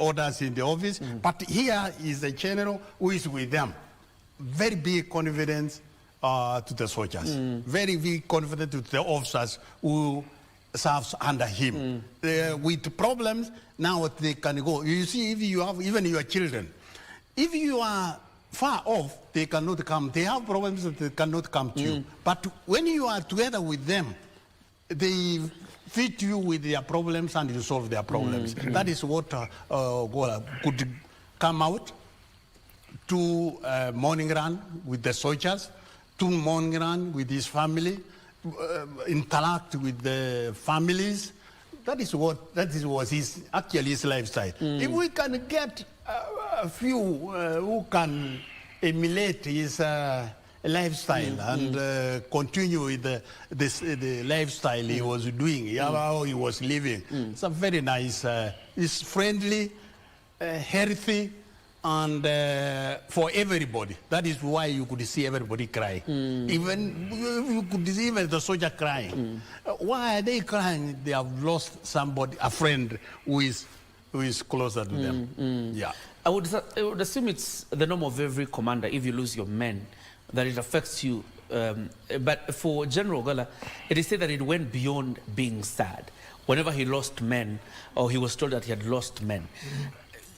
orders in the office. But here is a general who is with them. Very big confidence to the soldiers. Very big confidence to the officers who serves under him. With problems, now they can go. You see, if you have even your children, if you are far off, they cannot come. They have problems that they cannot come to you. But when you are together with them, they fit you with their problems and you solve their problems. That is what Ogolla could come out to morning run with the soldiers, to morning run with his family, interact with the families. That is what his lifestyle. If we can get a few who can emulate his lifestyle and continue with the lifestyle he was doing, how he was living. It's a very nice, it's friendly, healthy, and for everybody. That is why you could see everybody crying. Even you could see even the soldier crying. Why are they crying? They have lost somebody, a friend who is closer to them. Yeah. I would assume it's the norm of every commander, if you lose your men, that it affects you. But for General Ogolla, it is said that it went beyond being sad. Whenever he lost men, or he was told that he had lost men,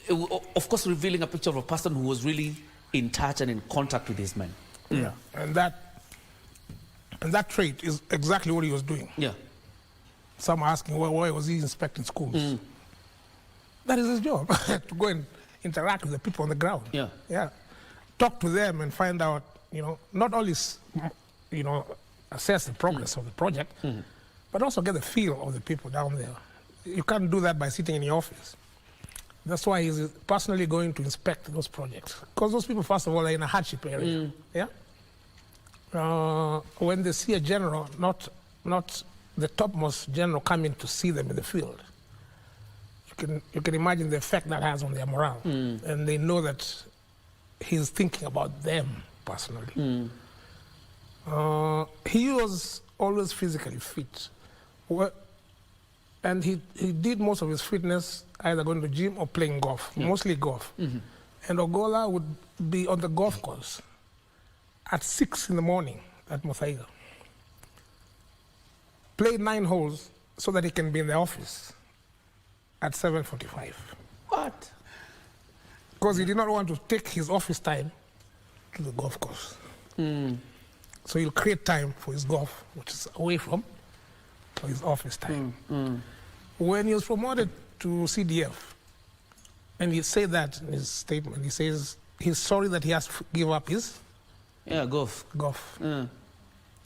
of course revealing a picture of a person who was really in touch and in contact with his men. Yeah, and that trait is exactly what he was doing. Yeah. Some are asking, why was he inspecting schools? That is his job, to go and interact with the people on the ground. Yeah. Yeah. Talk to them and find out, not only, assess the progress of the project, but also get the feel of the people down there. You can't do that by sitting in your office. That's why he's personally going to inspect those projects. Because those people, first of all, are in a hardship area. Yeah? When they see a general, not the topmost general, coming to see them in the field, you can imagine the effect that has on their morale. And they know that he's thinking about them personally. He was always physically fit. And he did most of his fitness either going to the gym or playing golf, mostly golf. And Ogolla would be on the golf course at 6 in the morning at Muthaiga. Play 9 holes so that he can be in the office at 7:45. What? Because he did not want to take his office time to the golf course. So he'll create time for his golf, which is away from his office time. When he was promoted to CDF, and he said that in his statement, he says he's sorry that he has to give up his golf.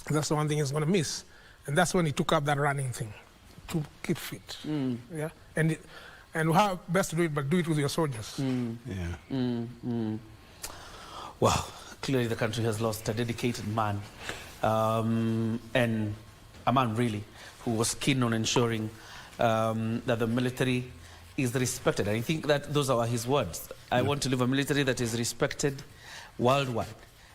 That's the one thing he's going to miss. And that's when he took up that running thing, to keep fit. Yeah? And how best to do it, but do it with your soldiers. Wow, clearly the country has lost a dedicated man, and a man really who was keen on ensuring that the military is respected. And I think that those are his words. I want to live a military that is respected worldwide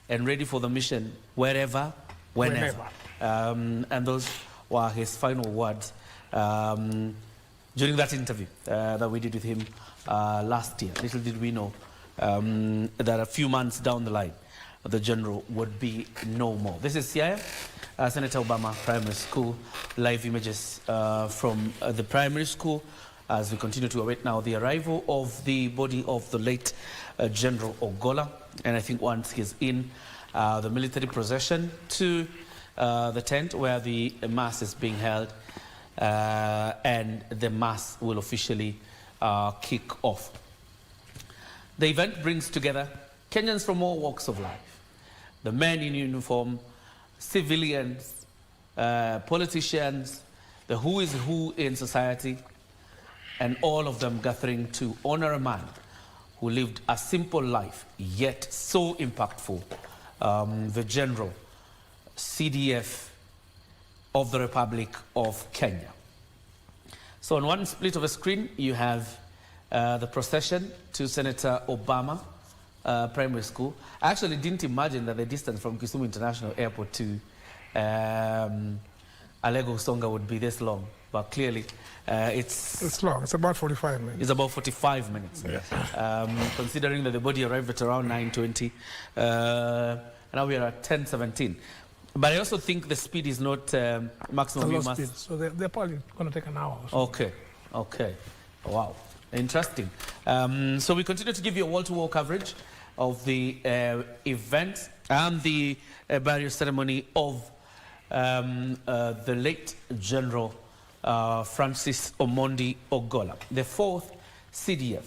and ready for the mission wherever, whenever. And those were his final words during that interview that we did with him last year. Little did we know that a few months down the line, the general would be no more. This is Siaya, Senator Obama Primary School, live images from the primary school as we continue to await now the arrival of the body of the late General Ogolla. And I think once he's in, the military procession to the tent where the mass is being held, and the mass will officially kick off. The event brings together Kenyans from all walks of life, the men in uniform, civilians, politicians, the who is who in society, and all of them gathering to honor a man who lived a simple life, yet so impactful, the General CDF of the Republic of Kenya. So on one split of a screen, you have the procession to Senator Obama Primary School. I actually didn't imagine that the distance from Kisumu International Airport to Alego Songa would be this long, but clearly It's long. It's about 45 minutes. It's about 45 minutes. Yes. Considering that the body arrived at around 9:20, now we are at 10:17. But I also think the speed is not maximum. It's a low speed, so they're probably going to take an hour or so. Okay, okay. Wow, interesting. So we continue to give you a wall-to-wall coverage of the event and the burial ceremony of the late General Francis Omondi Ogolla, the fourth CDF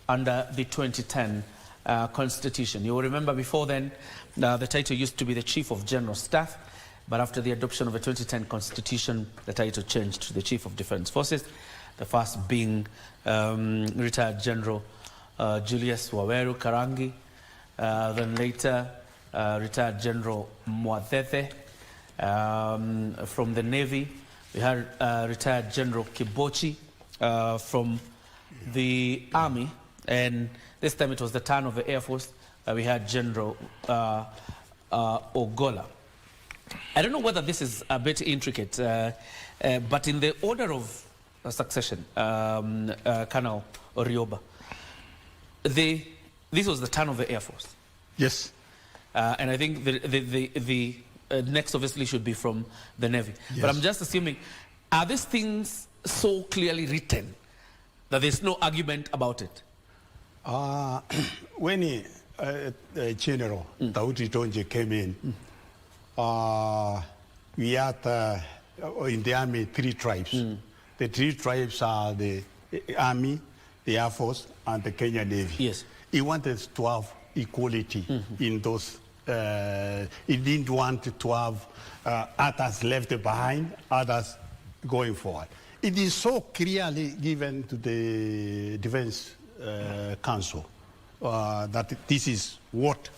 under the 2010 Constitution. You will remember before then, the title used to be the Chief of General Staff, but after the adoption of the 2010 Constitution, the title changed to the Chief of Defense Forces, the first being retired General Julius Waweru Karangi, then later retired General Mwathete from the Navy. We had retired General Kibochi from the Army, and this time it was the turn of the Air Force. We had General Ogolla. I don't know whether this is a bit intricate, but in the order of succession, Colonel Orioba, this was the turn of the Air Force. Yes. And I think the next obviously should be from the Navy. Yes. But I'm just assuming, are these things so clearly written that there's no argument about it? When General Daudi Tonje came in, we had in the army 3 tribes. The 3 tribes are the Army, the Air Force, and the Kenya Navy. Yes. He wanted to have equality in those. He didn't want to have others left behind, others going forward. It is so clearly given to the Defense Council that this is what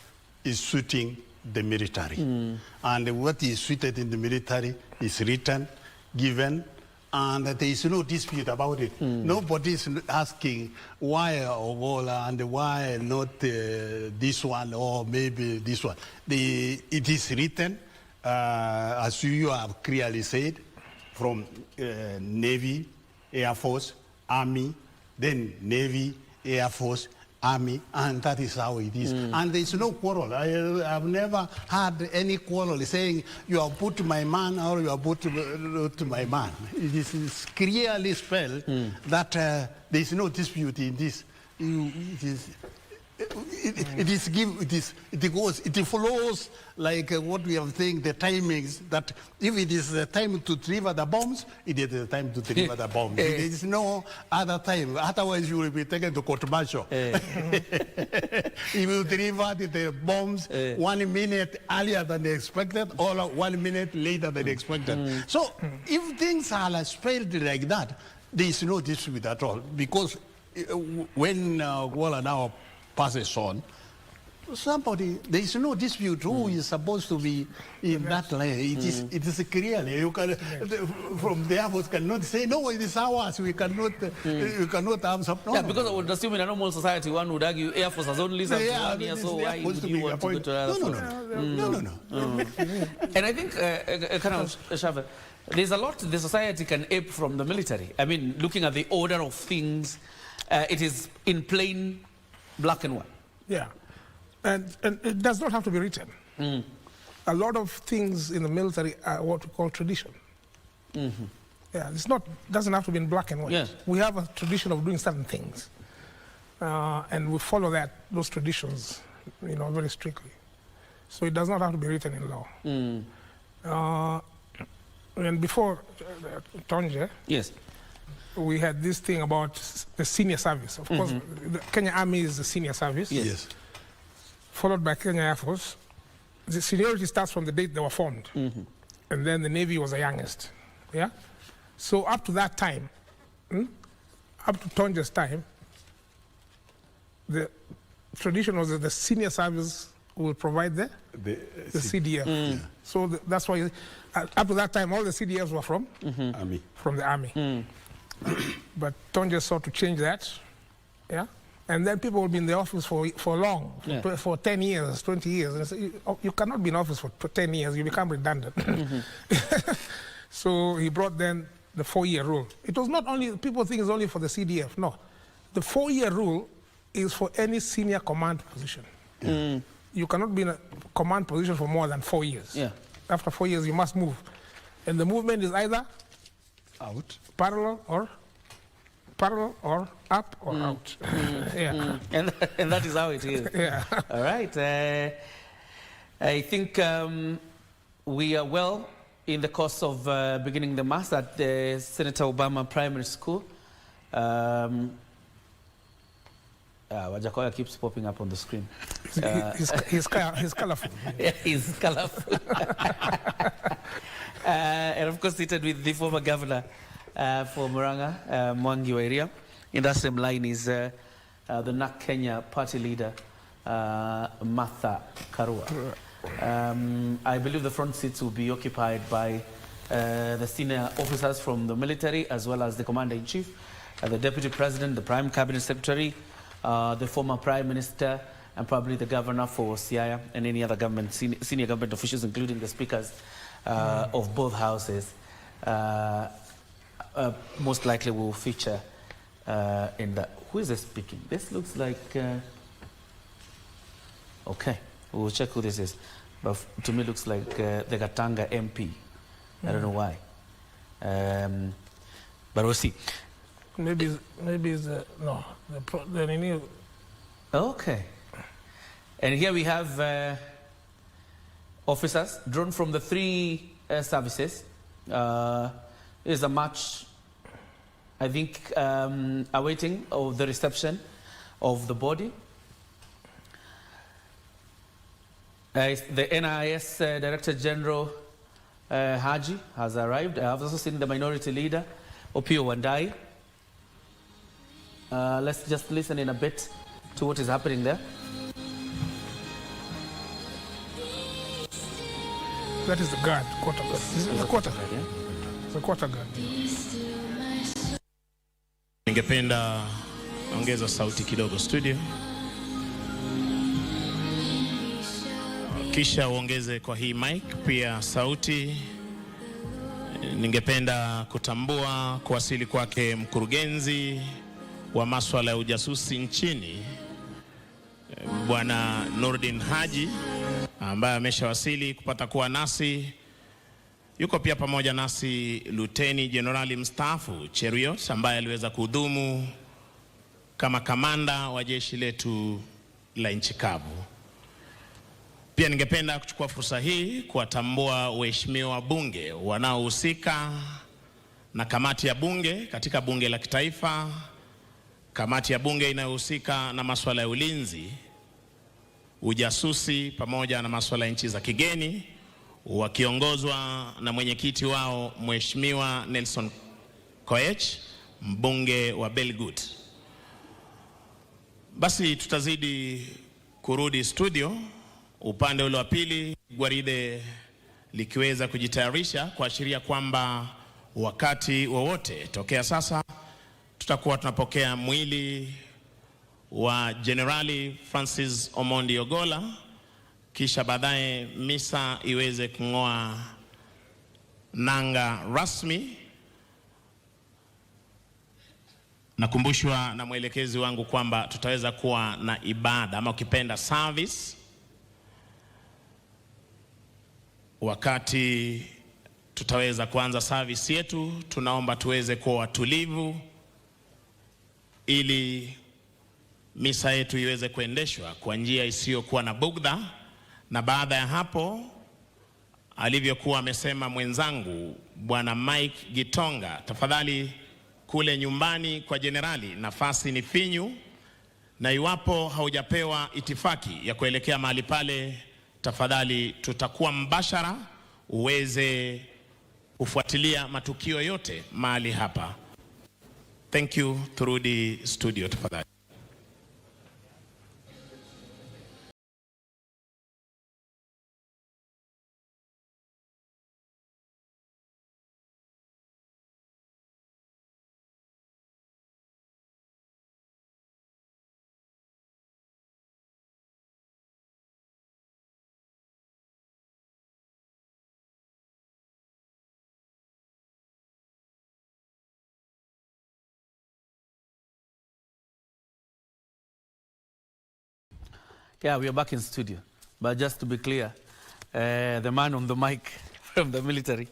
is suiting the military. And what is suited in the military is written, given, and there is no dispute about it. Nobody is asking why Ogola and why not this one or maybe this one. It is written, as you have clearly said, from Navy, Air Force, Army, then Navy, Air Force, Army, and that is how it is. And there is no quarrel. I have never had any quarrel saying you have put my man or you have put my man. It is clearly spelled that there is no dispute in this. It follows like what we have saying, the timings, that if it is the time to deliver the bombs, it is the time to deliver the bombs. There is no other time. Otherwise, you will be taken to court martial. He will deliver the bombs 1 minute earlier than they expected or 1 minute later than expected. So if things are spelled like that, there is no dispute at all. Because when Ogolla now passes on, there is no dispute who is supposed to be in that lane. It is clearly, you can, from the Air Force cannot say, no, it is ours, we cannot have some. No, yeah, because I would assume in a normal society, one would argue Air Force has only served 1 year, so why would you want to go to another force? No. And I think, Colonel Shave, there's a lot the society can ape from the military. I mean, looking at the order of things, it is in plain black and white. Yeah. And it does not have to be written. A lot of things in the military are what we call tradition. Yeah, doesn't have to be in black and white. Yes. We have a tradition of doing certain things. And we follow those traditions, very strictly. So it does not have to be written in law. And before Tonje, yes, we had this thing about the senior service. Of course, the Kenya Army is the senior service. Yes. Followed by Kenya Air Force. The seniority starts from the date they were formed. And then the Navy was the youngest. Yeah? So up to that time, up to Tonje's time, the tradition was that the senior service will provide the CDF. So that's why, up to that time, all the CDFs were from? Army. From the Army. But Tonje sought to change that, yeah? And then people will be in the office for long, for 10 years, 20 years. And so you cannot be in office for 10 years, you become redundant. So he brought then the 4-year rule. It was not only, people think it's only for the CDF. No. The 4-year rule is for any senior command position. You cannot be in a command position for more than 4 years. Yeah. After 4 years, you must move. And the movement is either Out. parallel or up or out. Yeah. And that is how it is. Yeah. All right. I think we are well in the course of beginning the mass at the Senator Obama Primary School. Wajakoya keeps popping up on the screen. He's colorful. Yeah, he's colorful. And of course, seated with the former governor for Murang'a, Mwangi wa Iria. In that same line is the NAK Kenya party leader, Martha Karua. I believe the front seats will be occupied by the senior officers from the military, as well as the commander-in-chief, the deputy president, the prime cabinet secretary, the former prime minister, and probably the governor for Siaya, and any other government, senior government officials, including the speakers of both houses. Most likely will feature in the... Who is this speaking? This looks like... Okay, we'll check who this is. But to me, looks like the Gatanga MP. I don't know why. But we'll see. Maybe it's no. The new. Okay. And here we have officers drawn from the 3 services. Is a match, I think, awaiting of the reception of the body. The NIS Director General Haji has arrived. I have also seen the minority leader, Opio Wandai. Let's just listen in a bit to what is happening there. That is the guard, quarter guard. Is it the quarter guard? Yeah? It's the quarter guard. Ningependa ongeza sauti kidogo studio. Kisha uongeze kwa hii mic pia sauti. Ningependa kutambua kuwasili kwake mkurugenzi wa masuala ya ujasusi nchini, Bwana Nurdin Haji, ambaye ameshawasili kupata kuwa nasi. Yuko pia pamoja nasi Luteni Jenerali mstaafu Cheruiyot, ambaye aliweza kuhudumu kama kamanda wa jeshi letu la nchi kavu. Pia ningependa kuchukua fursa hii kuwatambua waheshimiwa wabunge wanaohusika na kamati ya bunge katika bunge la kitaifa, kamati ya bunge inayohusika na masuala ya ulinzi, ujasusi pamoja na masuala ya nchi za kigeni, wakiongozwa na mwenyekiti wao Mheshimiwa Nelson Koech, mbunge wa Belgut. Basi tutazidi kurudi studio, upande ule wa pili gwaride likiweza kujitayarisha kuashiria kwamba wakati wowote tokea sasa tutakuwa tunapokea mwili wa Generali Francis Omondi Ogolla, kisha baadaye misa iweze kung'oa nanga rasmi. Nakumbushwa na mwelekezi wangu kwamba tutaweza kuwa na ibada ama ukipenda service. Wakati tutaweza kuanza service yetu, tunaomba tuweze kuwa watulivu ili misa yetu iweze kuendeshwa kwa njia isiyokuwa na bugdha. Na baada ya hapo, alivyokuwa amesema mwenzangu Bwana Mike Gitonga, tafadhali kule nyumbani kwa jenerali nafasi ni finyu, na iwapo haujapewa itifaki ya kuelekea mahali pale, tafadhali tutakuwa mbashara uweze kufuatilia matukio yote mahali hapa. Thank you. Turudi studio tafadhali. Yeah, we are back in studio. But just to be clear, the man on the mic from the military,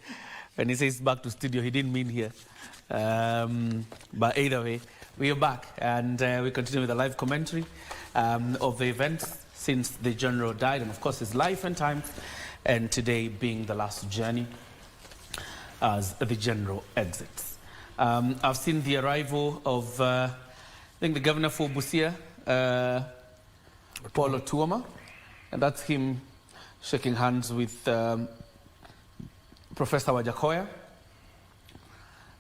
when he says back to studio, he didn't mean here. But either way, we are back and we continue with the live commentary of the events since the general died, and of course his life and times, and today being the last journey as the general exits. I've seen the arrival of, I think, the governor for Busia, Paulo Tuoma, and that's him shaking hands with Professor Wajakoya.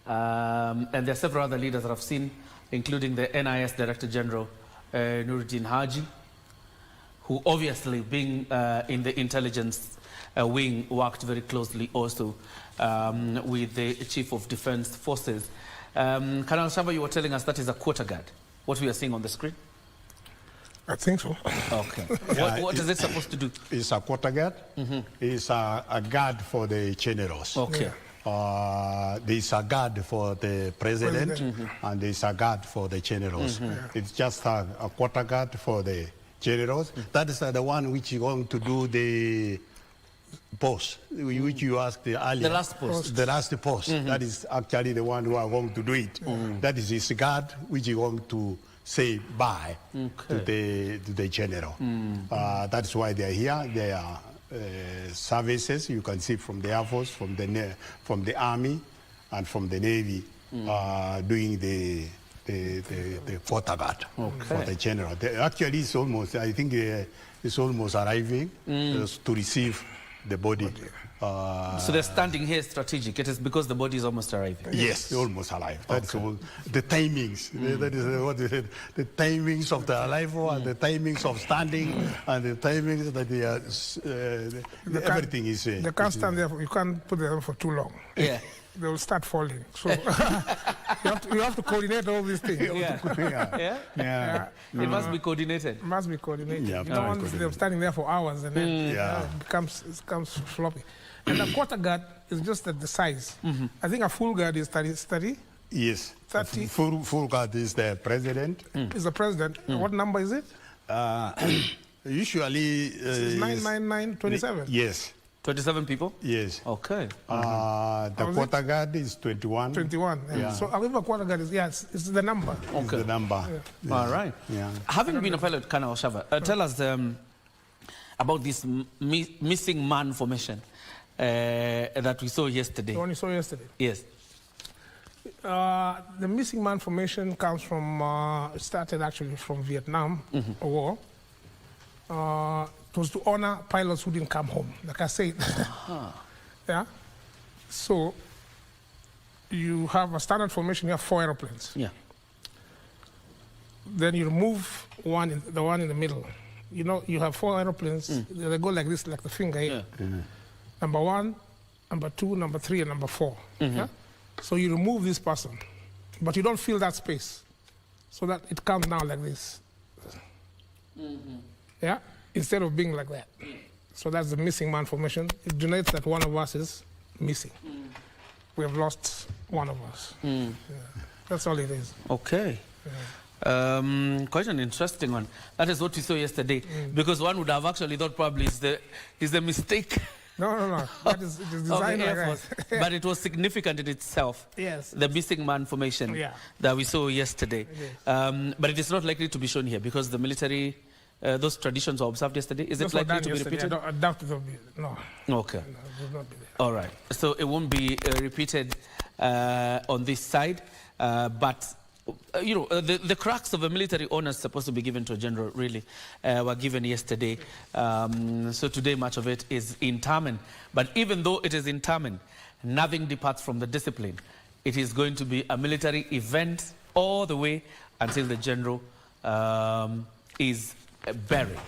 And there are several other leaders that I've seen, including the NIS Director General, Nuruddin Haji, who obviously, being in the intelligence wing, worked very closely also with the Chief of Defense Forces. Colonel Shava, you were telling us that is a quarter guard, what we are seeing on the screen? I think so. Okay. What is it supposed to do? It's a quarter guard. It's a guard for the generals. Okay. There's a guard for the president, and there's a guard for the generals. It's just a quarter guard for the generals. That is the one which is going to do the post, which you asked earlier. The last post. The last post. That is actually the one who are going to do it. That is his guard, which is going to say bye to the general. That's why they are here. They are services, you can see, from the Air Force, from the Army, and from the Navy, doing the quarter guard for the general. Actually, it's almost, I think it's almost arriving to receive the body. So they're standing here strategic. It is because the body is almost arriving. Yes, almost alive. That's all. The timings. That is what they said. The timings of the arrival and the timings of standing and the timings that they are. Everything is. They can't stand there. You can't put them for too long. Yeah. They will start falling. So you have to coordinate all these things. Yeah. It must be coordinated. It must be coordinated. Yeah, you don't want them standing there for hours and then it becomes floppy. And a quarter guard is just at the size. I think a full guard is 30. Yes. 30. Full guard is the president. Is the president. What number is it? Usually. It's 99927. Yes. 27 people? Yes. Okay. The quarter guard is 21. 21. Yeah. So however quarter guard is, yes, it's the number. Okay. It's the number. Yeah. All right. Yeah. Having been a pilot, Colonel Shava, tell us about this missing man formation that we saw yesterday. The one you saw yesterday? Yes. The missing man formation comes from, started actually from Vietnam War. It was to honor pilots who didn't come home, like I said. Yeah. So you have a standard formation, you have 4 airplanes. Yeah. Then you remove the one in the middle. You know, you have 4 airplanes, they go like this, like the finger here. Yeah. Number 1, number 2, number 3, and number 4. Yeah? So you remove this person, but you don't fill that space, so that it comes down like this. Yeah? Instead of being like that. So that's the missing man formation. It denotes that one of us is missing. We have lost one of us. Yeah. That's all it is. Okay. Yeah. Quite an interesting one. That is what we saw yesterday. Because one would have actually thought probably is the mistake. No. That is, it is designed like that. But it was significant in itself. Yes. The missing man formation that we saw yesterday. Yes. But it is not likely to be shown here because the military, those traditions were observed yesterday. Is it likely to be repeated? I doubt it will be. No. Okay. No, it will not be there. All right. So it won't be repeated on this side. But you know, the cracks of a military honor is supposed to be given to a general, really, were given yesterday. So today, much of it is interment. But even though it is interment, nothing departs from the discipline. It is going to be a military event all the way until the general is buried.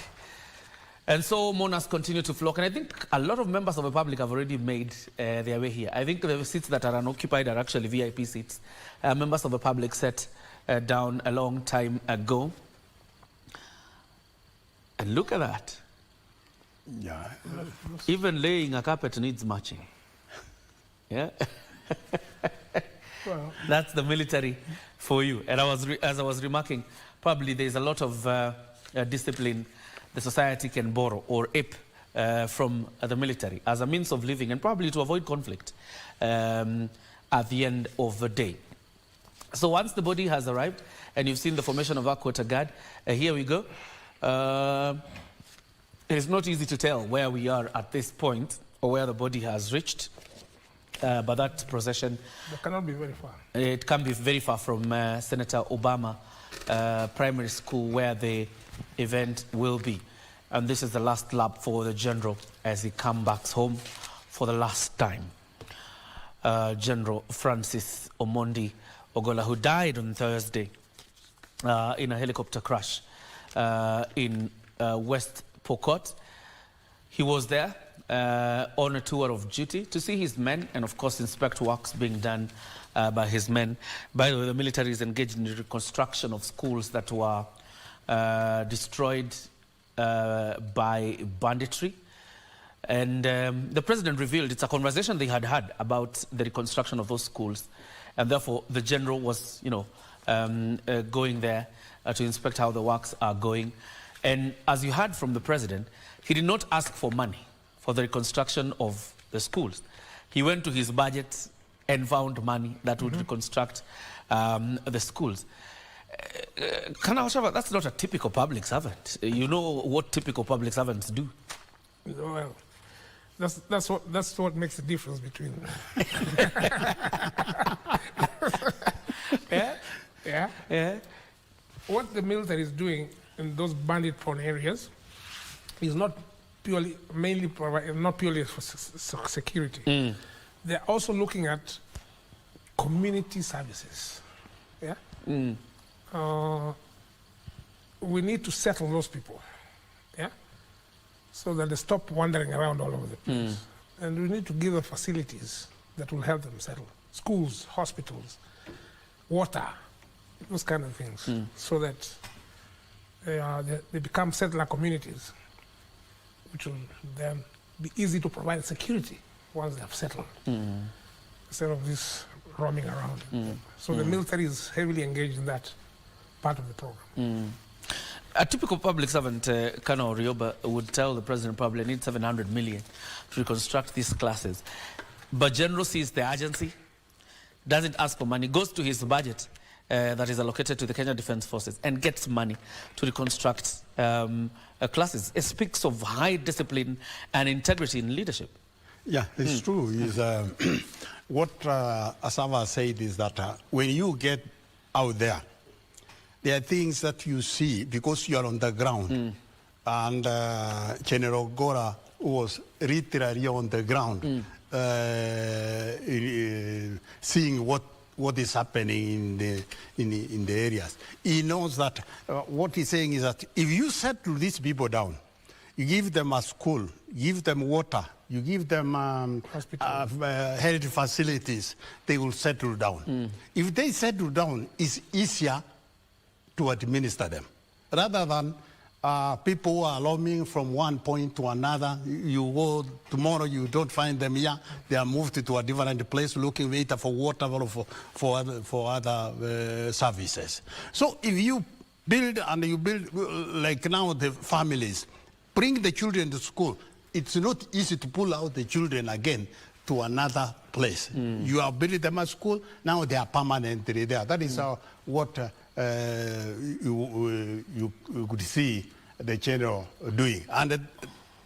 And so mourners continue to flock. And I think a lot of members of the public have already made their way here. I think the seats that are unoccupied are actually VIP seats. Members of the public sat down a long time ago. And look at that. Yeah. Even laying a carpet needs matching. Yeah. Well, that's the military for you. And as I was remarking, probably there's a lot of discipline the society can borrow or ape from the military as a means of living and probably to avoid conflict at the end of the day. So once the body has arrived and you've seen the formation of our quarter guard, here we go. It is not easy to tell where we are at this point or where the body has reached, but that procession... It cannot be very far. It can be very far from Senator Obama Primary School where the event will be. And this is the last lap for the general as he comes back home for the last time. General Francis Omondi Ogolla, who died on Thursday in a helicopter crash in West Pokot. He was there on a tour of duty to see his men and, of course, inspect works being done by his men. By the way, the military is engaged in the reconstruction of schools that were destroyed by banditry. And the president revealed it's a conversation they had had about the reconstruction of those schools. And therefore, the general was, going there to inspect how the works are going. And as you heard from the president, he did not ask for money for the reconstruction of the schools. He went to his budget and found money that would reconstruct the schools. That's not a typical public servant. You know what typical public servants do. Well, that's what makes the difference between. Yeah. What the military is doing in those bandit-prone areas is not purely for security. They're also looking at community services. Yeah. We need to settle those people. Yeah. So that they stop wandering around all over the place. And we need to give them facilities that will help them settle. Schools, hospitals, water, those kind of things, so that they become settler communities, which will then be easy to provide security once they have settled, instead of this roaming around. So the military is heavily engaged in that part of the program. A typical public servant, Kano Rioba, would tell the president probably needs 700 million to reconstruct these classes. But General sees the urgency, doesn't ask for money, goes to his budget that is allocated to the Kenya Defence Forces and gets money to reconstruct classes. It speaks of high discipline and integrity in leadership. Yeah, it's true. What Asava said is that when you get out there are things that you see because you are on the ground. And General Ogolla was literally on the ground, seeing what is happening in the areas. He knows that what he's saying is that if you settle these people down, you give them a school, give them water, you give them health facilities, they will settle down. If they settle down, it's easier to administer them, rather than people who are roaming from one point to another. You go tomorrow, you don't find them here. They are moved to a different place, looking later for water or for other services. So if you build like now the families, bring the children to school. It's not easy to pull out the children again to another place. You are building them at school. Now they are permanently there. That is what you could see the general doing. And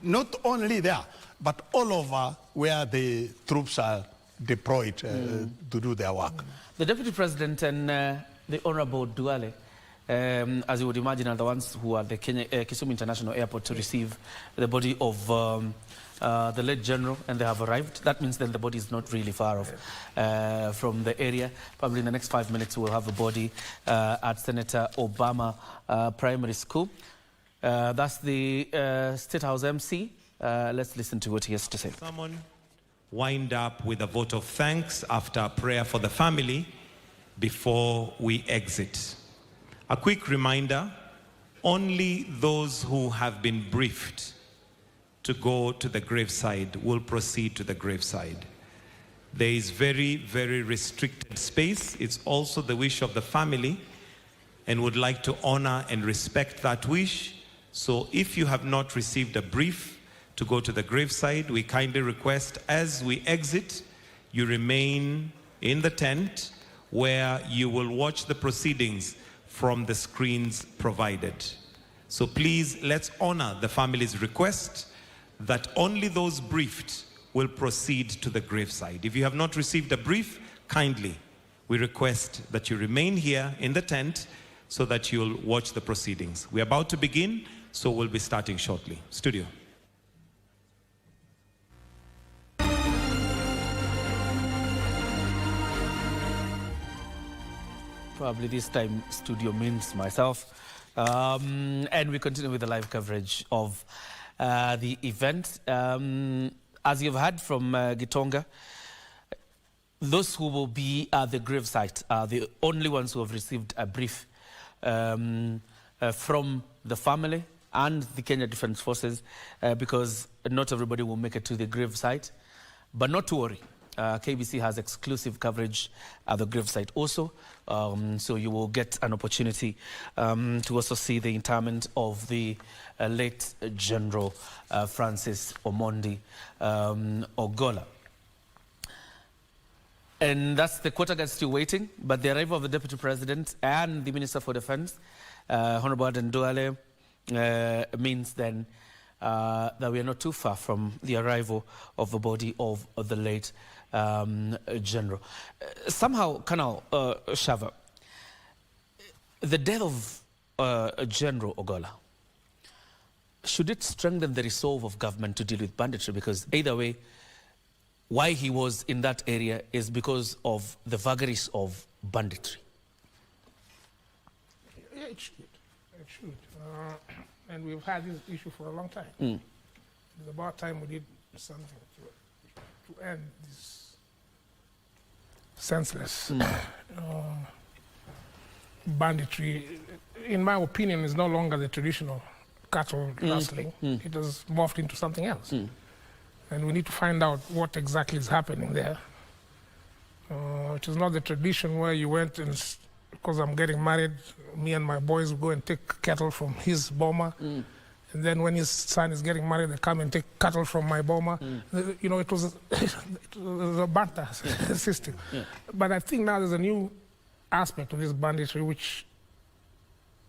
not only there, but all over where the troops are deployed to do their work. The Deputy President and the Honorable Duale, as you would imagine, are the ones who are at the Kisumu International Airport to receive the body of the late general, and they have arrived. That means that the body is not really far off from the area. Probably in the next 5 minutes we'll have a body at Senator Obama Primary School. That's the State House MC. Let's listen to what he has to say. Someone wind up with a vote of thanks after a prayer for the family before we exit. A quick reminder, only those who have been briefed to go to the graveside will proceed to the graveside. There is very, very restricted space. It's also the wish of the family, and would like to honor and respect that wish. So if you have not received a brief to go to the graveside, we kindly request as we exit, you remain in the tent where you will watch the proceedings from the screens provided. So please, let's honor the family's request that only those briefed will proceed to the graveside. If you have not received a brief, kindly, we request that you remain here in the tent so that you'll watch the proceedings. We're about to begin, so we'll be starting shortly. Studio. Probably this time studio means myself. And we continue with the live coverage of the event. As you've heard from Gitonga, those who will be at the gravesite are the only ones who have received a brief from the family and the Kenya Defence Forces, because not everybody will make it to the gravesite. But not to worry. KBC has exclusive coverage at the gravesite also, so you will get an opportunity to also see the interment of the late General Francis Omondi Ogolla. And that's the quarter guard still waiting, but the arrival of the Deputy President and the Minister for Defence, Honorable Aden Duale, means then that we are not too far from the arrival of the body of the late General. Somehow, Colonel Shava, the death of General Ogolla, should it strengthen the resolve of government to deal with banditry? Because either way, why he was in that area is because of the vagaries of banditry. Yeah, it should. It should. And we've had this issue for a long time. It's about time we did something to end this senseless banditry. In my opinion, is no longer the traditional cattle rustling. It has morphed into something else. And we need to find out what exactly is happening there. It is not the tradition where you went and, because I'm getting married, me and my boys will go and take cattle from his boma. And then when his son is getting married, they come and take cattle from my boma. You know, it was a barter system. Yeah. But I think now there's a new aspect of this banditry, which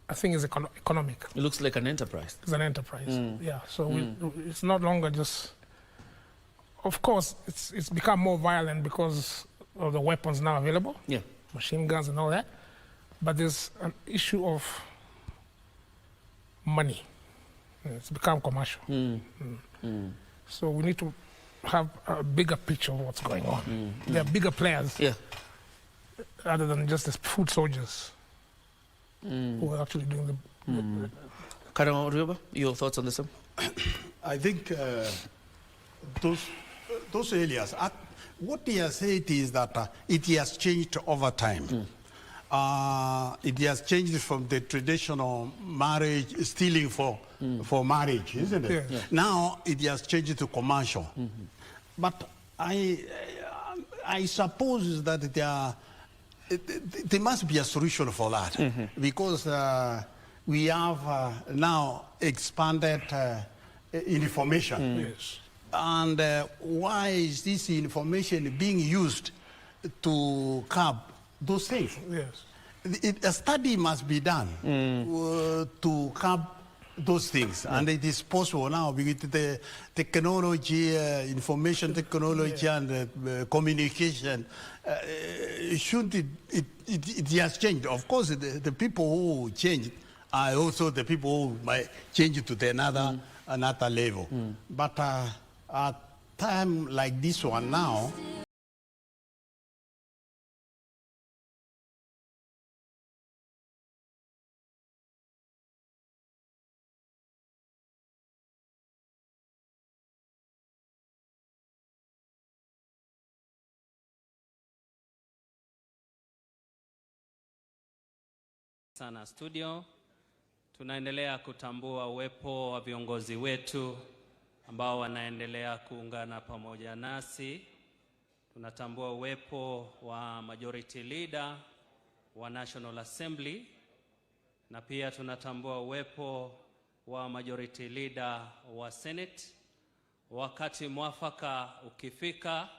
I think is economic. It looks like an enterprise. It's an enterprise, yeah. So it's not longer just... Of course, it's become more violent because of the weapons now available. Yeah. Machine guns and all that. But there's an issue of money. It's become commercial. So we need to have a bigger picture of what's going on. There are bigger players, other than just the food soldiers who are actually doing the... Colonel Rioba, your thoughts on this one? I think those areas, what he has said is that it has changed over time. It has changed from the traditional marriage, stealing for marriage, isn't it? Yeah. Yeah. Now it has changed to commercial. But I suppose that there must be a solution for that, because we have now expanded information. Yes. And why is this information being used to curb those things? Yes. A study must be done to curb those things. And it is possible now with the technology, information technology and communication. It has changed. Of course, the people who changed are also the people who might change it to another level. But at time like this one now, sana studio. Tunaendelea kutambua uwepo wa viongozi wetu ambao wanaendelea kuungana pamoja nasi. Tunatambua uwepo wa majority leader wa National Assembly, na pia tunatambua uwepo wa majority leader wa Senate. Wakati mwafaka ukifika,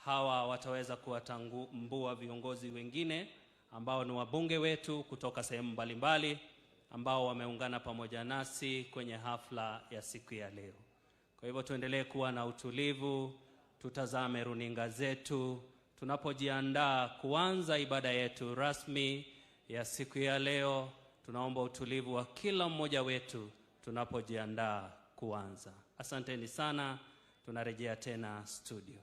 hawa wataweza kuwatambua viongozi wengine ambao ni wabunge wetu kutoka sehemu mbalimbali ambao wameungana pamoja nasi kwenye hafla ya siku ya leo. Kwa hivyo tuendelee kuwa na utulivu, tutazame runinga zetu tunapojiandaa kuanza ibada yetu rasmi ya siku ya leo. Tunaomba utulivu wa kila mmoja wetu tunapojiandaa kuanza. Asanteni sana, tunarejea tena studio.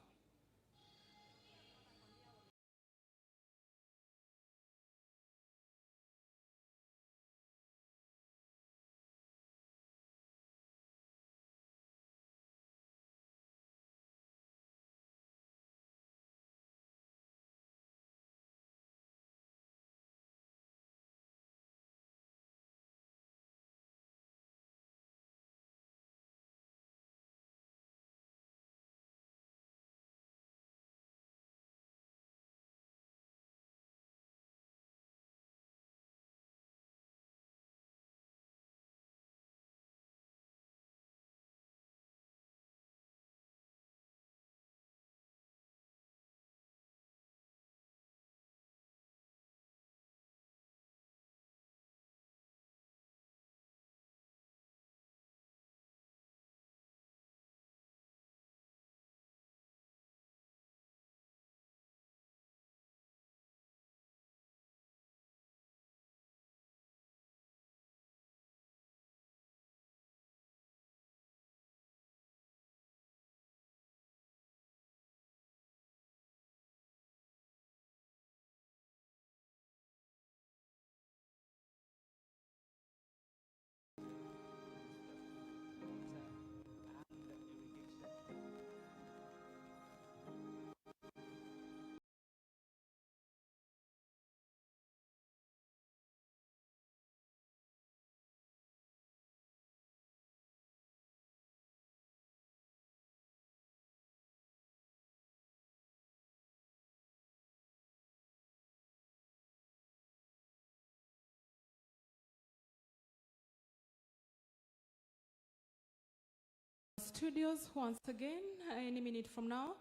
Studios, once again, any minute from now,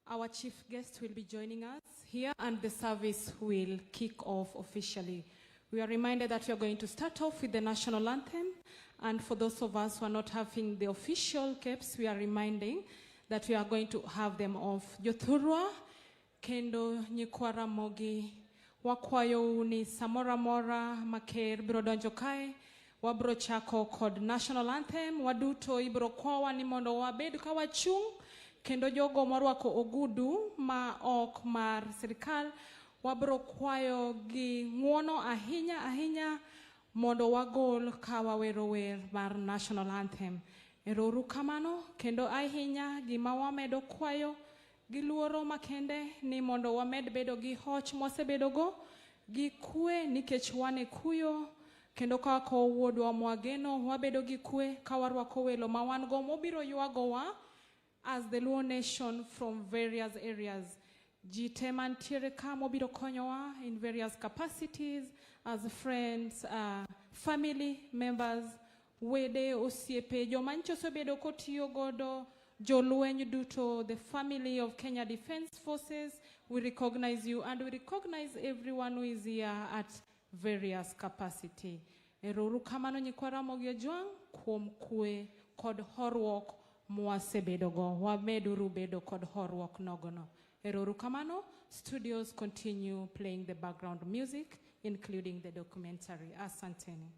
our chief guest will be joining us here and the service will kick off officially. We are reminded that we are going to start off with the national anthem, and for those of us who are not having the official caps, we are reminding that we are going to have them off. Jothurwa, Kendo Nyikwara Mogi, Wakwayo Uni Samora Mora, Maker Brodonjo Kai, wabro chako kod national anthem, waduto ibro kwawa ni mondo wabed ka wachung', kendo jogo marwako ogudu ma ok mar sirikal, wabro kwayo gi ng'wono ahinya ahinya mondo wagol ka wawero wer mar national anthem. Erouru kamano, kendo ahinya gima wamedo kwayo gi luoro makende ni mondo wamed bedo gi hoch mwasebedogo, gi kwe nikech wane kuyo, kendo kaka wuodwa mwageno wabedo gi kwe ka warwako welo ma wan go mobiro ywagowa as the Luo nation from various areas. Ji te mantiere ka mobiro konyowa in various capacities as friends, family members, wede, osiepe, joma nyicha osebedo kotiyo godo, jolweny duto, the family of Kenya Defence Forces. We recognize you and we recognize everyone who is here at various capacity. Erouru kamano Nyikwara Mogi Ojwang' kuom kwe kod horruok mwasebedogo. Wameduru bedo kod horruok nogono. Erouru kamano. Studios continue playing the background music, including the documentary. Asanteni.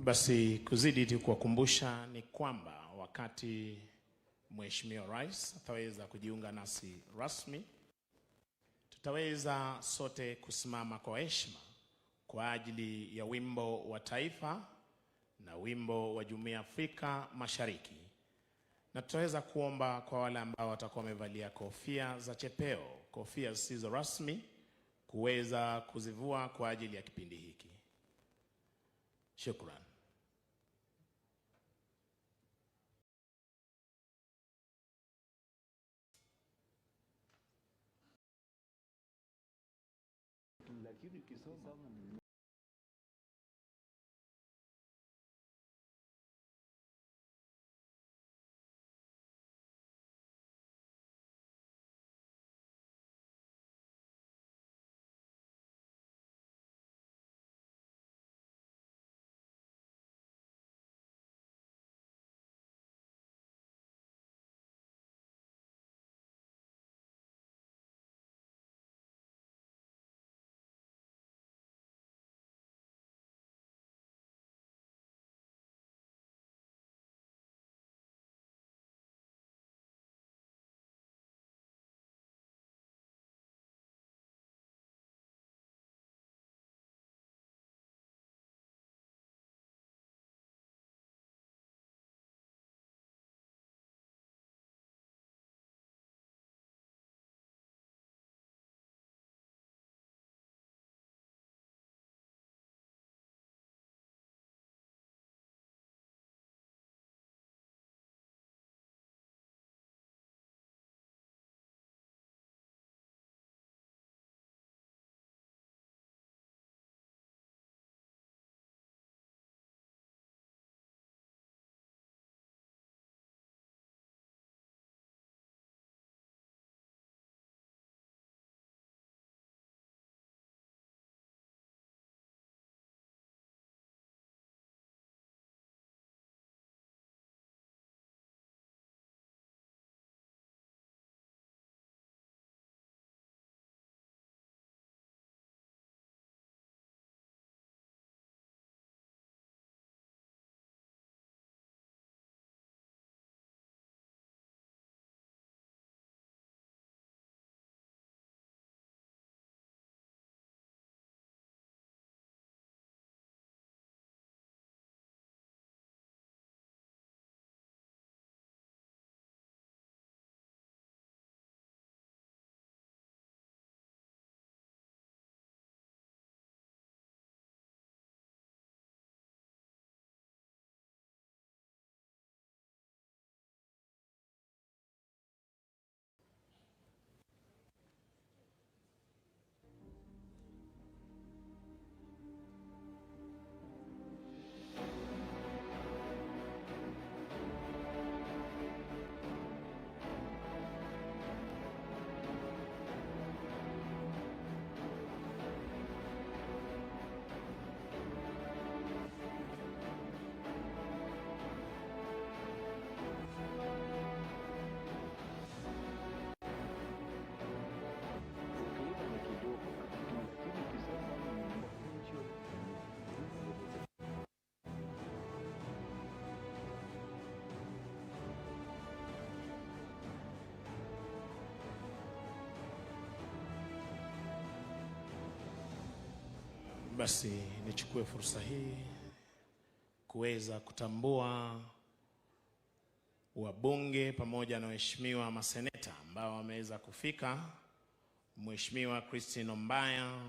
Basi kuzidi tu kuwakumbusha ni kwamba wakati Mheshimiwa Rais ataweza kujiunga nasi rasmi, tutaweza sote kusimama kwa heshima kwa ajili ya wimbo wa taifa na wimbo wa Jumuiya ya Afrika Mashariki, na tutaweza kuomba kwa wale ambao watakuwa wamevalia kofia za chepeo, kofia zisizo rasmi, kuweza kuzivua kwa ajili ya kipindi hiki. Shukran. Basi nichukue fursa hii kuweza kutambua wabunge pamoja na waheshimiwa maseneta ambao wameweza kufika. Mheshimiwa Christine Ombaya,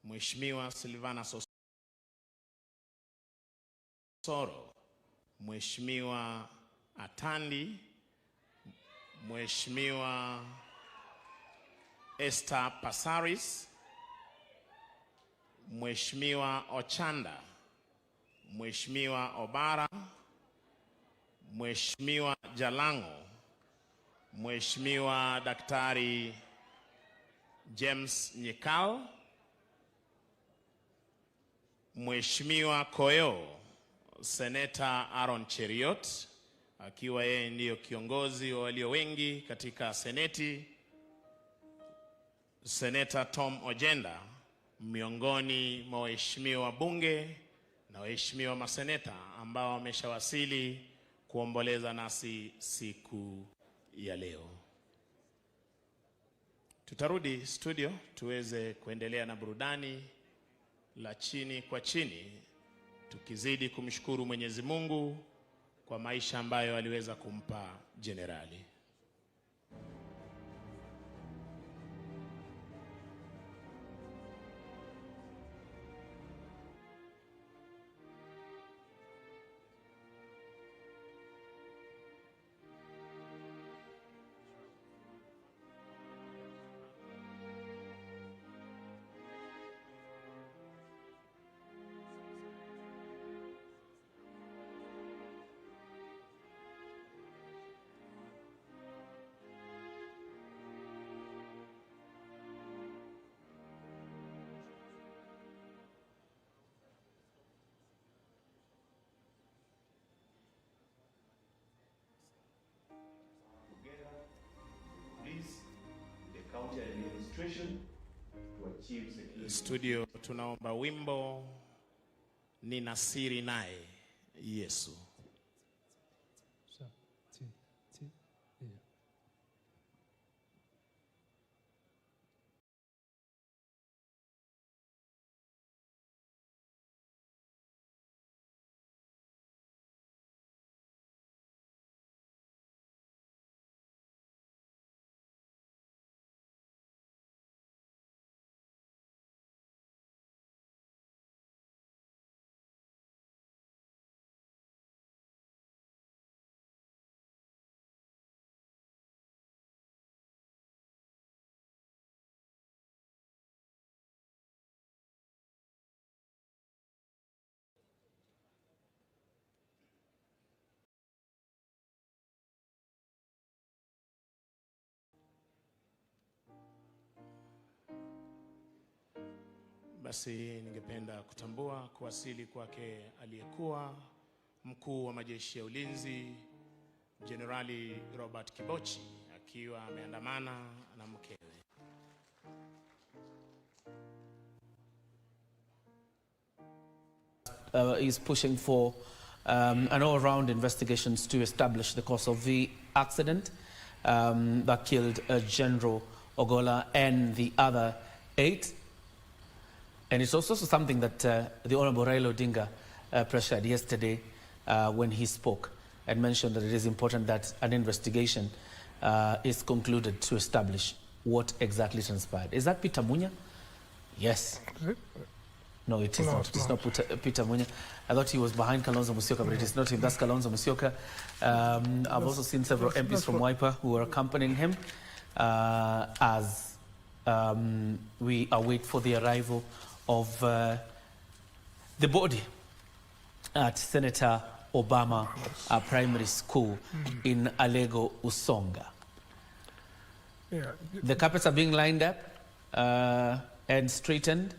Mheshimiwa Silvana Sosoro, Mheshimiwa Atandi, Mheshimiwa Esther Passaris, Mheshimiwa Ochanda, Mheshimiwa Obara, Mheshimiwa Jalango, Mheshimiwa Daktari James Nyikal, Mheshimiwa Koyo, Seneta Aaron Cheriot, akiwa yeye ndiyo kiongozi wa walio wengi katika Seneti, Seneta Tom Ojenda miongoni mwa waheshimiwa wabunge na waheshimiwa maseneta ambao wameshawasili kuomboleza nasi siku ya leo. Tutarudi studio tuweze kuendelea na burudani la chini kwa chini, tukizidi kumshukuru Mwenyezi Mungu kwa maisha ambayo aliweza kumpa jenerali. Studio tunaomba wimbo Nina Siri Naye Yesu. Basi ningependa kutambua kuwasili kwake aliyekuwa mkuu wa majeshi ya ulinzi Jenerali Robert Kibochi akiwa ameandamana na mkewe. Is pushing for an all-round investigations to establish the cause of the accident that killed General Ogolla and the other 8. And it's also something that the Honorable Raila Odinga pressured yesterday when he spoke and mentioned that it is important that an investigation is concluded to establish what exactly transpired. Is that Peter Munya? Yes. No, it is not. It's not Peter Munya. I thought he was behind Kalonzo Musyoka, but it is not him. That's Kalonzo Musyoka. I've also seen several MPs from Wiper who are accompanying him as we await for the arrival of the body at Senator Obama Primary School in Alego, Usonga. Yeah. The carpets are being lined up and straightened.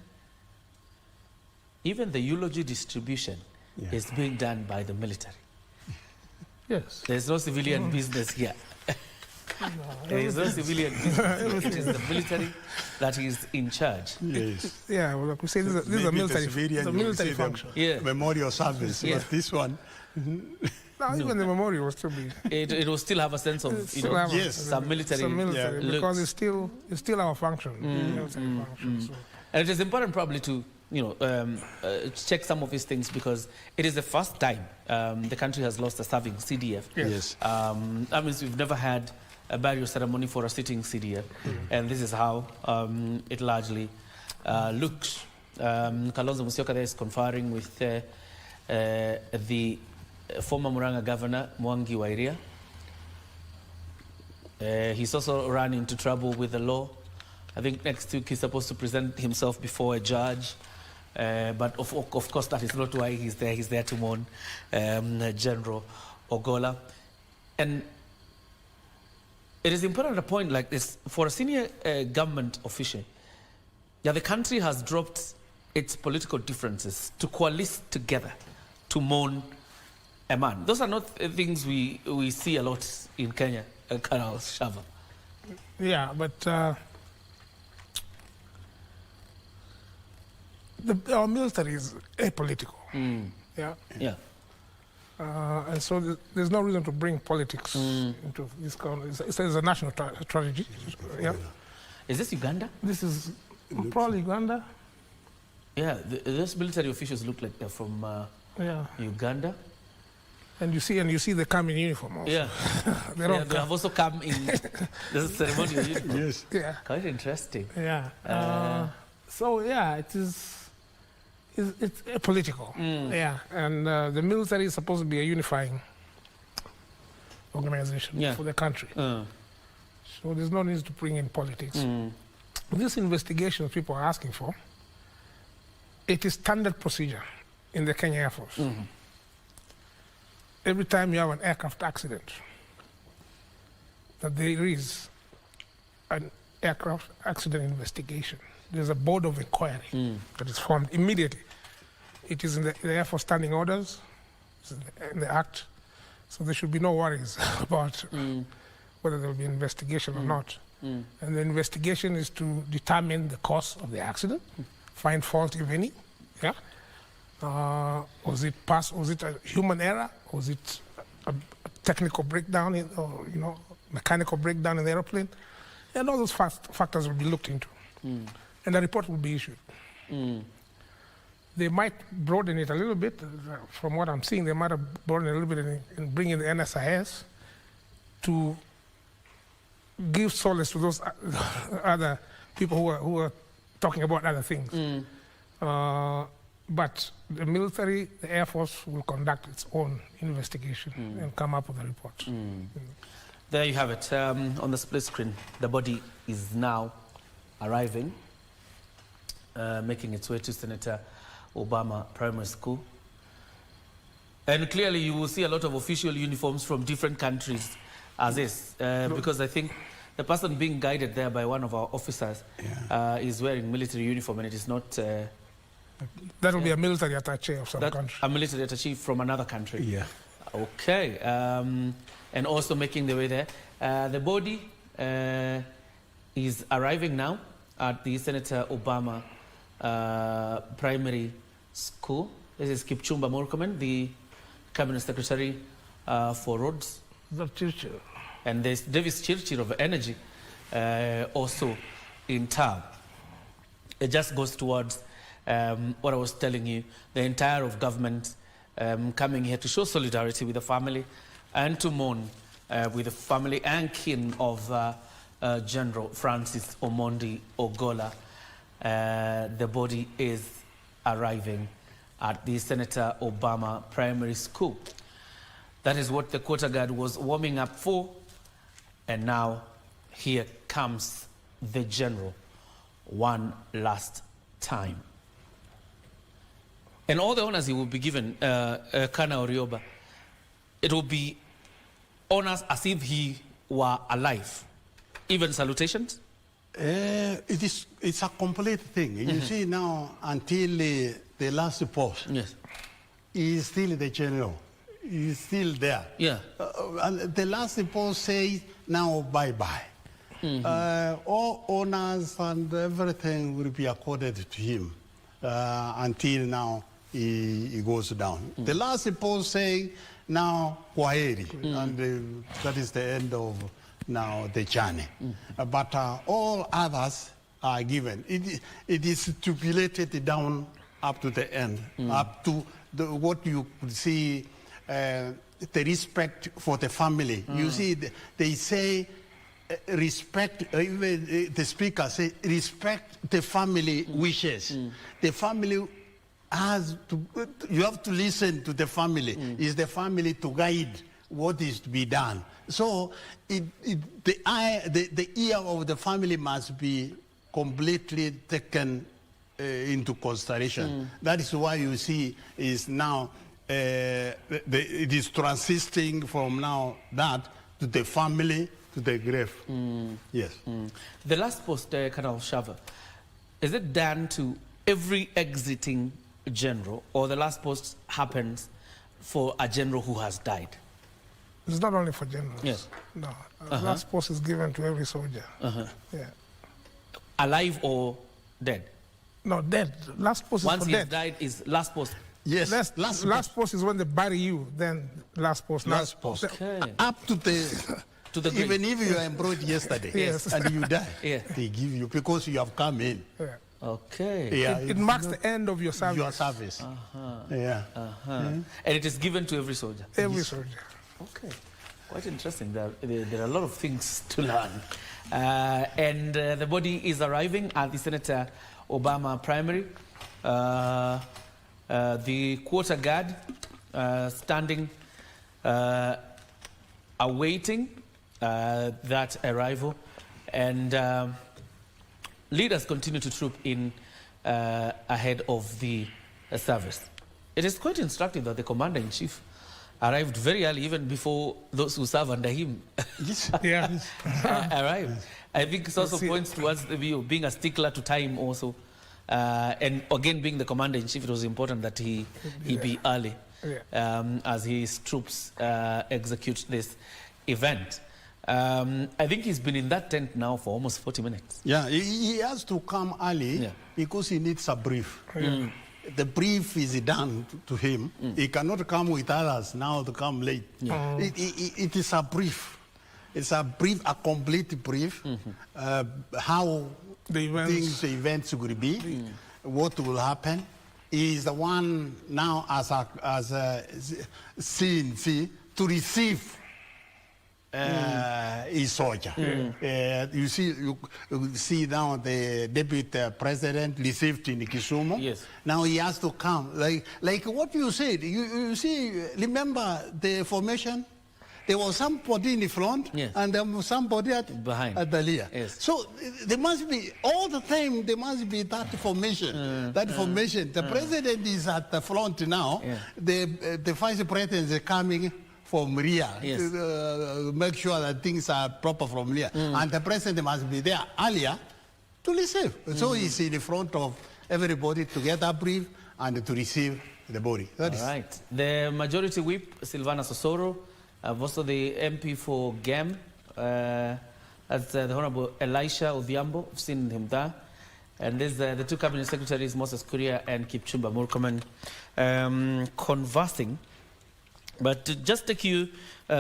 Even the eulogy distribution is being done by the military. Yes. There's no civilian business here. There is no civilian business. It is the military that is in charge. Yes. Yeah, well, like we say, this is a military function. Yeah. Memorial service. Yeah. But this one, No, even the memorial will still be. It will still have a sense of, you know, yes, some military, because it's still our function. Military function. So. And it is important probably to, you know, check some of these things because it is the first time the country has lost a serving CDF. Yes. That means we've never had a burial ceremony for a sitting CDF, and this is how it largely looks. Kalonzo Musyoka there is conferring with the former Muranga governor, Mwangi Wairia. He's also run into trouble with the law. I think next week he's supposed to present himself before a judge. But of course, that is not why he's there. He's there to mourn General Ogolla. And it is important at a point like this, for a senior government official, that the country has dropped its political differences to coalesce together to mourn a man. Those are not things we see a lot in Kenya, Colonel Shava. Yeah, but Our military is apolitical. Yeah. Yeah. And so there's no reason to bring politics into this kind of, it's a national strategy. Yeah. Is this Uganda? This is probably Uganda. Yeah, those military officials look like they're from Uganda. And you see they come in uniform also. Yeah. They have also come in the ceremonial uniform. Yes. Yeah. Quite interesting. Yeah. So yeah, it's political. Yeah. And the military is supposed to be a unifying organization for the country. So there's no need to bring in politics. This investigation people are asking for, it is standard procedure in the Kenya Air Force. Every time you have an aircraft accident, that there is an aircraft accident investigation. There's a board of inquiry that is formed immediately. It is in the Air Force standing orders, it's in the Act, so there should be no worries about whether there will be investigation or not. And the investigation is to determine the cause of the accident, find fault if any. Yeah. Was it a human error? Was it a technical breakdown or mechanical breakdown in the airplane? And all those factors will be looked into. And a report will be issued. They might broaden it a little bit. From what I'm seeing, they might have broadened it a little bit and bring in the NSIS to give solace to those other people who are talking about other things. But the military, the Air Force will conduct its own investigation and come up with a report. There you have it. On the split screen, the body is now arriving, making its way to Senator Obama Primary School. And clearly you will see a lot of official uniforms from different countries as is, because I think the person being guided there by one of our officers is wearing military uniform, and it is not... that will be a military attaché of some country. A military attaché from another country. Yeah. Okay. And also making the way there. The body is arriving now at the Senator Obama Primary School. This is Kipchumba Murkomen, the Cabinet Secretary for Roads. And there's Davis Chirchir of Energy also in town. It just goes towards what I was telling you, the entire of government coming here to show solidarity with the family and to mourn with the family and kin of General Francis Omondi Ogolla. The body is arriving at the Senator Obama Primary School. That is what the quarter guard was warming up for. And now here comes the general one last time. And all the honors he will be given, Kana Orioba, it will be honors as if he were alive. Even salutations? It's a complete thing. You see now, until the last post, he's still the general. He's still there. Yeah. And the last post says, now bye-bye. All honors and everything will be accorded to him until now he goes down. The last post saying, now kwaheri, and that is the end of now the journey. But all others are given. It is stipulated down up to the end, up to what you could see, the respect for the family. You see, they say respect, even the speaker say respect the family wishes. The family has to, you have to listen to the family. It's the family to guide what is to be done. So the ear of the family must be completely taken into consideration. That is why you see is now it is transiting from now that to the family to the grave. Yes. The last post, Colonel Shava, is it done to every exiting general, or the last post happens for a general who has died? It's not only for generals. Yes. No. Last post is given to every soldier. Yeah. Alive or dead? No, dead. Last post is Once for he dead. died, is last post. Yes, Last post is when they bury you. Then last post. Last post. Okay. Up to the grave. even if you are employed yesterday Yes. and you die, Yeah. they give you because you have come in. Yeah. Okay. Yeah, It marks the end of your service. your service. Yeah. And it is given to every soldier. Every soldier. Okay. Quite interesting. There are a lot of things to learn. And the body is arriving at the Senator Obama primary. The quarter guard standing awaiting that arrival. And leaders continue to troop in ahead of the service. It is quite instructive that the commander-in-chief arrived very early, even before those who serve under him Yeah. arrived. I think it also points towards the view of being a stickler to time also. And again, being the commander-in-chief, it was important that he be early as his troops execute this event. I think he's been in that tent now for almost 40 minutes. Yeah, he has to come early because he needs a brief. The brief is done to him. He cannot come with others now to come late. It is a brief. It's a brief, a complete brief, how the events will be, what will happen. He is the one now as a CNC to receive his soldier. You see now the deputy president received in Kisumu. Yes. Now he has to come. Like what you said, you see, remember the formation? There was somebody in the front and there was somebody behind at the rear. Yes. So there must be, all the time, there must be that formation. The president is at the front now. The vice president is coming from rear. To make sure that things are proper from rear. And the president must be there earlier to receive. So he's in the front of everybody to get a brief and to receive the body. All right. The majority whip, Silvana Sosoro, also the MP for GEM, as the Honorable Elisha Odhiambo, I've seen him there. And there's the two cabinet secretaries, Moses Kuria and Kipchumba Murkomen, conversing. But to just take you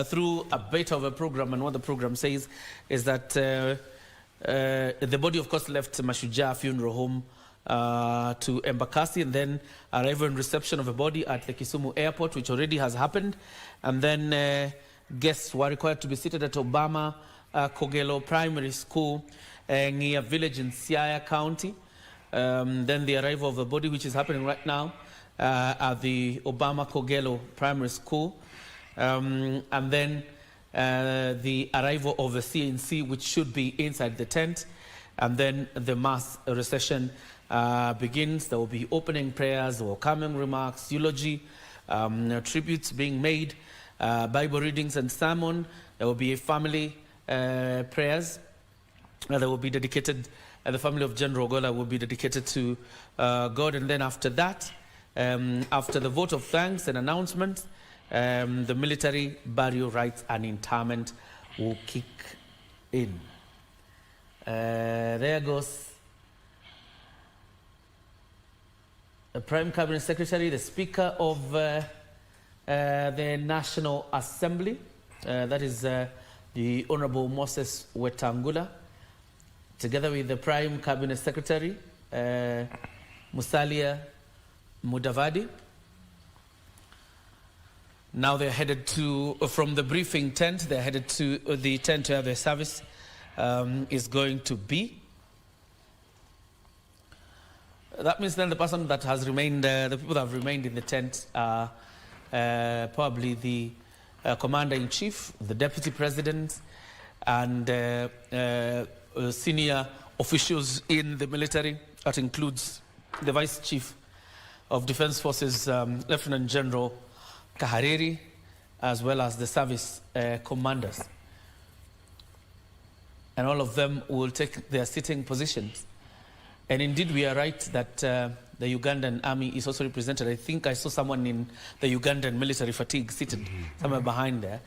through a bit of a program, and what the program says is that the body, of course, left Mashujaa Funeral Home to Embakasi, and then arrival and reception of a body at the Kisumu airport, which already has happened. And then guests were required to be seated at Obama Kogelo Primary School, near village in Siaya County. Then the arrival of a body, which is happening right now, at the Obama Kogelo Primary School. And then the arrival of the CNC, which should be inside the tent. And then the mass recession begins. There will be opening prayers, welcoming remarks, eulogy, tributes being made, Bible readings and sermon. There will be family prayers. There will be dedicated, the family of General Ogolla will be dedicated to God. And then after that, after the vote of thanks and announcement, the military burial rites and interment will kick in. There goes the Prime Cabinet Secretary, the Speaker of the National Assembly, that is the Honorable Moses Wetangula, together with the Prime Cabinet Secretary, Musalia Mudavadi. Now they're headed to, from the briefing tent, they're headed to the tent where the service is going to be. That means then the person that has remained, the people that have remained in the tent are probably the Commander-in-Chief, the Deputy President, and senior officials in the military. That includes the Vice Chief of Defense Forces, Lieutenant General Kahariri, as well as the service commanders. And all of them will take their sitting positions. And indeed, we are right that the Ugandan army is also represented. I think I saw someone in the Ugandan military fatigue seated somewhere behind there.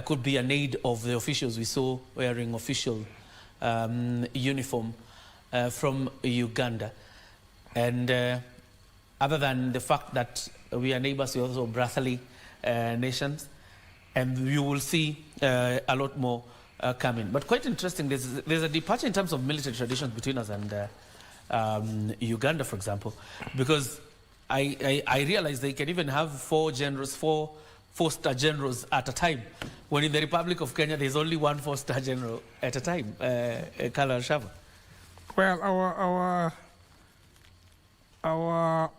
Could be an aide of the officials we saw wearing official uniform from Uganda. And other than the fact that we are neighbors, we are also brotherly nations, and you will see a lot more coming. But quite interesting, there's a departure in terms of military traditions between us and Uganda, for example, because I realize they can even have four four-star generals at a time, when in the Republic of Kenya there's only one four-star general at a time, Colonel Shava. Well, our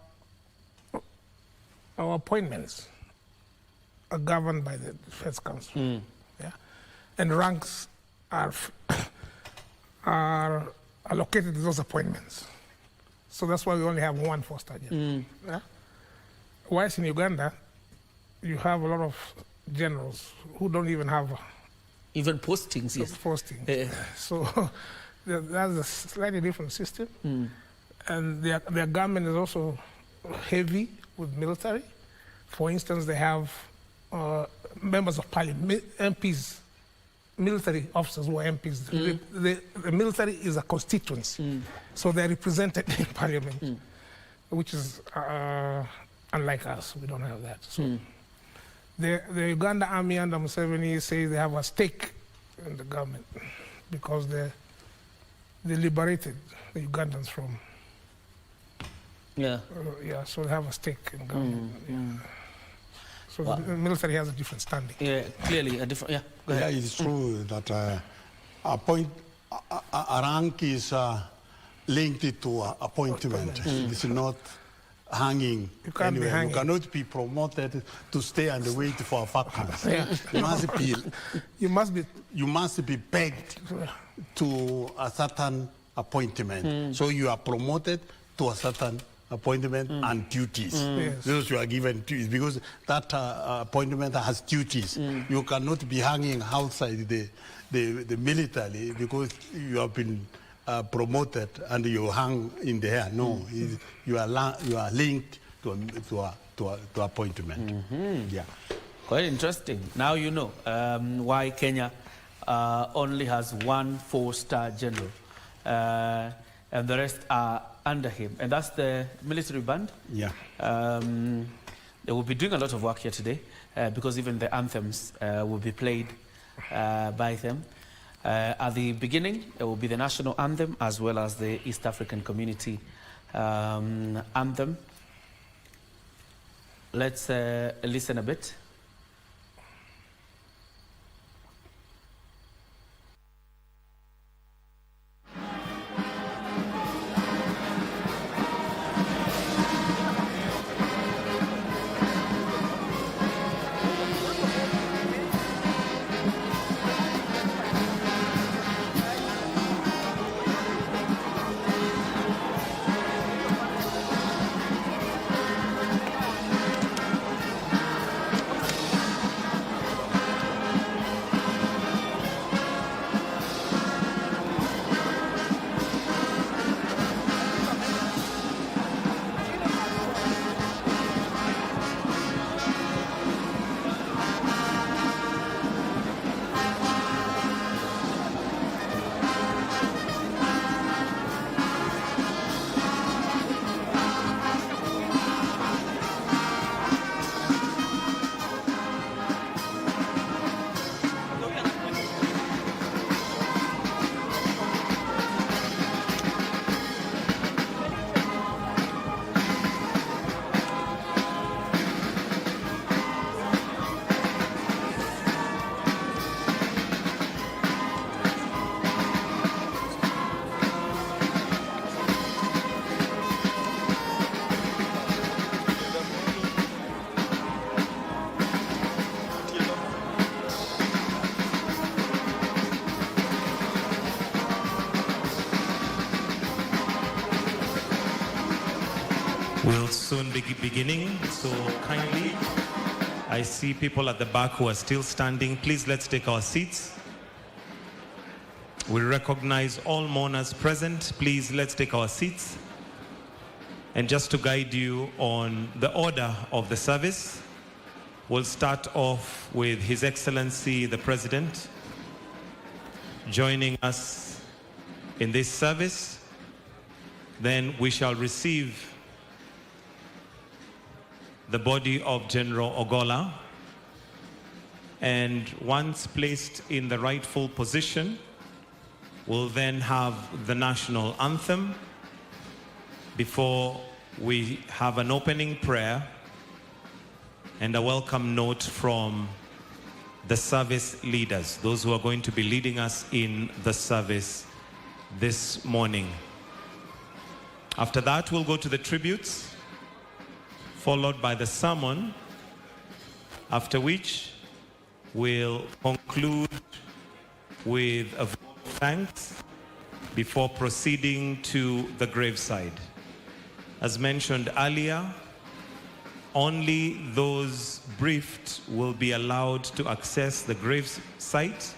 appointments are governed by the Defense Council, yeah? And ranks are allocated to those appointments. So that's why we only have one four-star general. Yeah? Whilst in Uganda, you have a lot of generals who don't even have even postings, yes. Postings. So that's a slightly different system. And their government is also heavy with military. For instance, they have members of parliament, MPs, military officers who are MPs. The military is a constituency, so they're represented in parliament, which is unlike us. We don't have that. So the Uganda army under Museveni says they have a stake in the government because they liberated the Ugandans from. So they have a stake in government. So the military has a different standing. Yeah, clearly a different. Yeah, go ahead. Yeah, it's true that a rank is linked to appointment. It's not hanging anywhere. You cannot be promoted to stay and wait for a vacancy. You must be pegged to a certain appointment. So you are promoted to a certain appointment and duties. Those you are given duties because that appointment has duties. You cannot be hanging outside the military because you have been promoted and you hang in the air. No, you are linked to appointment. Yeah. Quite interesting. Now you know why Kenya only has one four-star general, and the rest are under him, and that's the military band. Yeah. They will be doing a lot of work here today because even the anthems will be played by them. At the beginning, it will be the national anthem as well as the East African Community anthem. Let's listen a bit. We'll soon be beginning, so kindly, I see people at the back who are still standing. Please, let's take our seats. We recognize all mourners present. Please, let's take our seats. And just to guide you on the order of the service, we'll start off with His Excellency the President joining us in this service. Then we shall receive the body of General Ogolla, and once placed in the rightful position, we'll then have the national anthem before we have an opening prayer and a welcome note from the service leaders, those who are going to be leading us in the service this morning. After that, we'll go to the tributes, followed by the sermon, after which we'll conclude with a vote of thanks before proceeding to the graveside. As mentioned earlier, only those briefed will be allowed to access the gravesite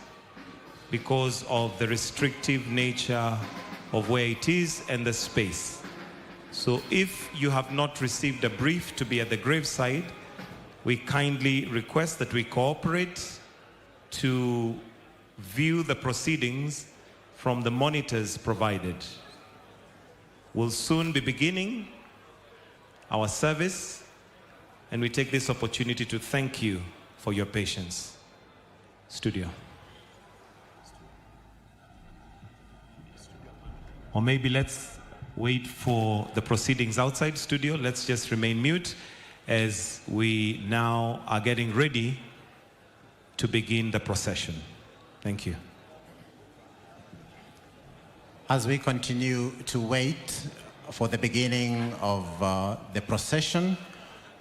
because of the restrictive nature of where it is and the space. So if you have not received a brief to be at the graveside, we kindly request that we cooperate to view the proceedings from the monitors provided. We'll soon be beginning our service, and we take this opportunity to thank you for your patience. Studio. Or maybe let's wait for the proceedings outside studio. Let's just remain mute as we now are getting ready to begin the procession. Thank you. As we continue to wait for the beginning of the procession,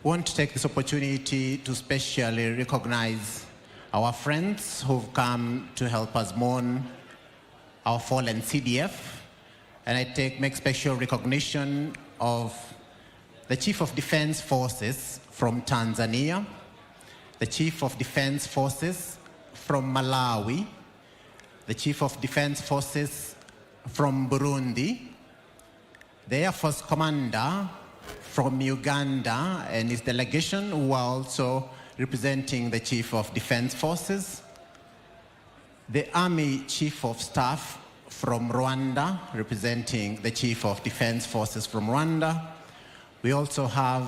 we want to take this opportunity to specially recognize our friends who've come to help us mourn our fallen CDF. And I make special recognition of the Chief of Defense Forces from Tanzania, the Chief of Defense Forces from Malawi, the Chief of Defense Forces from Burundi, the Air Force Commander from Uganda and his delegation, who are also representing the Chief of Defense Forces, the Army Chief of Staff from Rwanda, representing the Chief of Defense Forces from Rwanda. We also have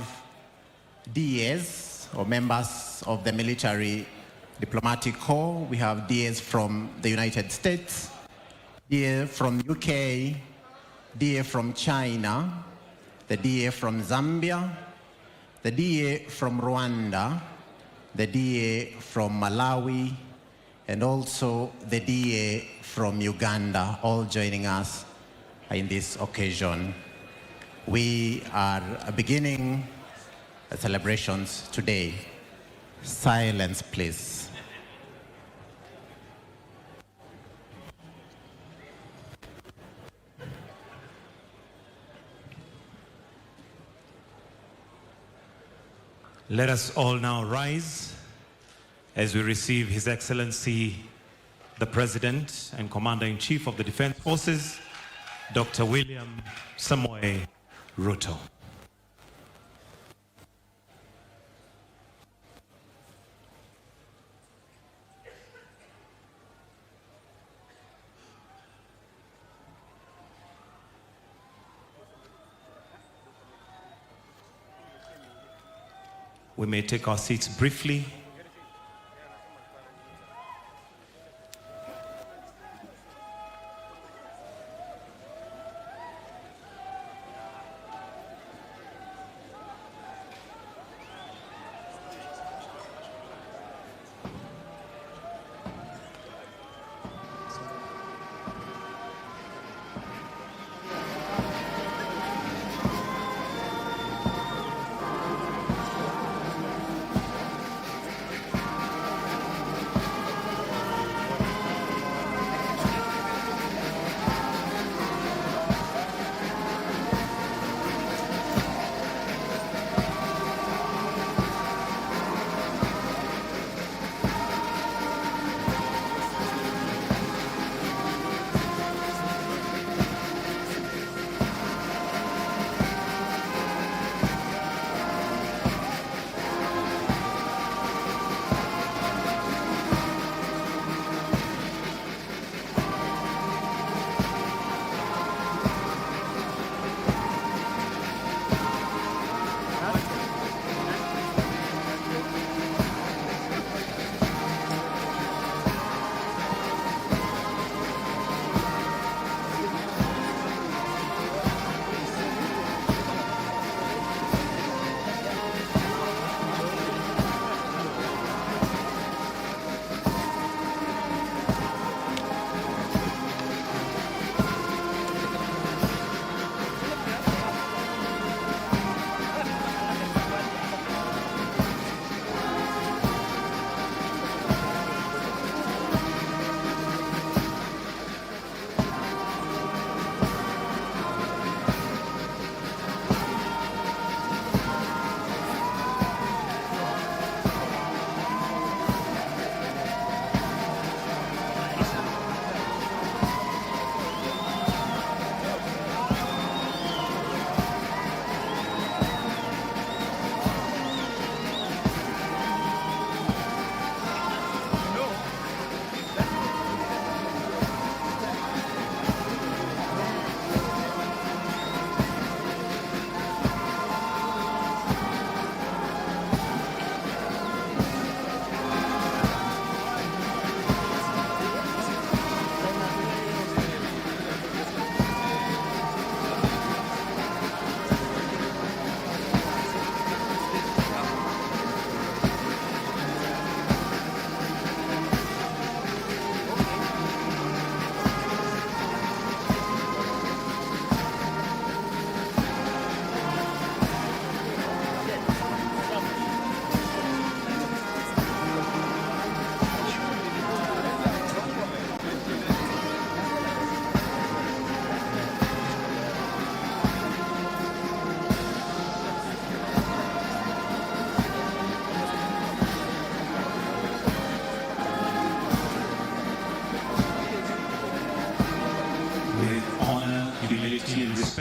DAs, or members of the military diplomatic corps. We have DAs from the United States, DA from UK, DA from China, the DA from Zambia, the DA from Rwanda, the DA from Malawi, and also the DA from Uganda, all joining us in this occasion. We are beginning the celebrations today. Silence, please. Let us all now rise as we receive His Excellency, the President and Commander-in-Chief of the Defense Forces, Dr. William Samoei Ruto. We may take our seats briefly.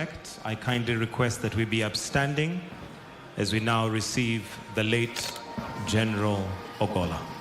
respect, I kindly request that we be upstanding as we now receive the late General Ogolla.